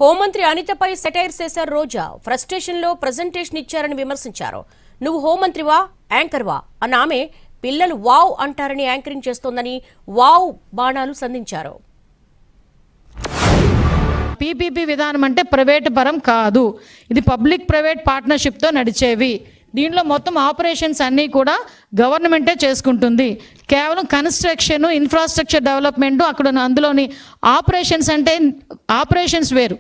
హోంమంత్రి అనితపై సెటైర్ చేశారు రోజా. ఫ్రస్ట్రేషన్ లో ప్రెజెంటేషన్ ఇచ్చారని విమర్శించారు. నువ్వు హోంమంత్రివా యాంకర్వా అన్న ఆమె పిల్లలు వావ్ అంటారని యాంకరింగ్ చేస్తోందని వావ్ బాణాలు సంధించారు. పీపీపీ విధానం అంటే ప్రైవేట్ పరం కాదు, ఇది పబ్లిక్ ప్రైవేట్ పార్ట్నర్షిప్తో నడిచేవి. దీనిలో మొత్తం ఆపరేషన్స్ అన్నీ కూడా గవర్నమెంటే చేసుకుంటుంది. కేవలం కన్స్ట్రక్షన్ ఇన్ఫ్రాస్ట్రక్చర్ డెవలప్మెంట్ అక్కడ అందులోని ఆపరేషన్స్ అంటే ఆపరేషన్స్ వేరు,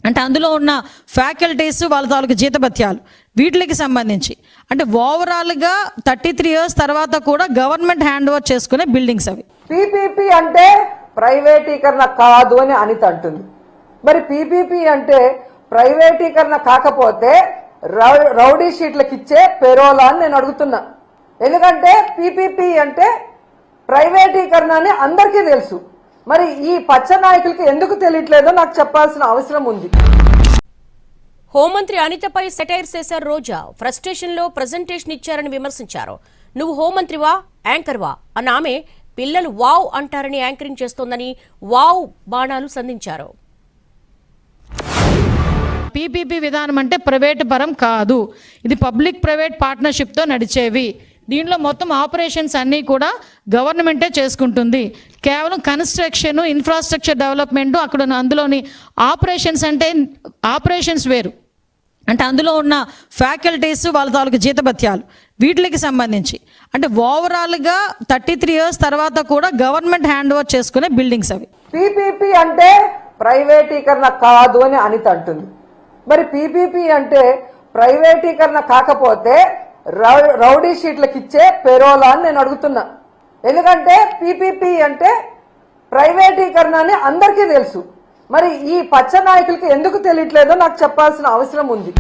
అంటే అందులో ఉన్న ఫ్యాకల్టీస్ వాళ్ళ తాలూకు జీతభత్యాలు వీటికి సంబంధించి అంటే ఓవరాల్గా 33 years తర్వాత కూడా గవర్నమెంట్ హ్యాండ్ ఓవర్ చేసుకునే బిల్డింగ్స్ అవి. పీపీపీ అంటే ప్రైవేటీకరణ కాదు అని అనిత అంటుంది. మరి పీపీపీ అంటే ప్రైవేటీకరణ కాకపోతే రౌడీ షీట్లకు ఇచ్చే పెరోలా అని నేను అడుగుతున్నా. ఎందుకంటే పీపీపీ అంటే ప్రైవేటీకరణ అని అందరికీ తెలుసు. మరి ఈ పచ్చ నాయకులకి ఎందుకు తెలియట్లేదో నాకు చెప్పాల్సిన అవసరం ఉంది. హోంమంత్రి అనితపై సెటైర్ చేశారు రోజా. ఫ్రస్ట్రేషన్ లో ప్రెజెంటేషన్ ఇచ్చారని విమర్శించారు. నువ్వు హోంమంత్రివా యాంకర్వా అన్న ఆమె పిల్లలు వావ్ అంటారని యాంకరింగ్ చేస్తోందని వావ్ బాణాలు సంధించారు. పీపీపీ విధానం అంటే ప్రైవేట్ పరం కాదు, ఇది పబ్లిక్ ప్రైవేట్ పార్ట్నర్షిప్తో నడిచేవి. దీనిలో మొత్తం ఆపరేషన్స్ అన్నీ కూడా గవర్నమెంటే చేసుకుంటుంది. కేవలం కన్స్ట్రక్షన్ ఇన్ఫ్రాస్ట్రక్చర్ డెవలప్మెంట్ అక్కడ అందులోని ఆపరేషన్స్ అంటే ఆపరేషన్స్ వేరు, అంటే అందులో ఉన్న ఫ్యాకల్టీస్ వాళ్ళ తాలూకు జీతభత్యాలు వీటికి సంబంధించి అంటే ఓవరాల్గా 33 years తర్వాత కూడా గవర్నమెంట్ హ్యాండ్ ఓవర్ చేసుకునే బిల్డింగ్స్ అవి. పీపీపీ అంటే ప్రైవేటీకరణ కాదు అని అనిత అంటుంది. మరి పీపీపీ అంటే ప్రైవేటీకరణ కాకపోతే రౌడీ షీట్లకు ఇచ్చే పెరోలా అని నేను అడుగుతున్నా. ఎందుకంటే పీపీపీ అంటే ప్రైవేటీకరణ అని అందరికీ తెలుసు. మరి ఈ పచ్చ నాయకులకి ఎందుకు తెలియట్లేదో నాకు చెప్పాల్సిన అవసరం ఉంది.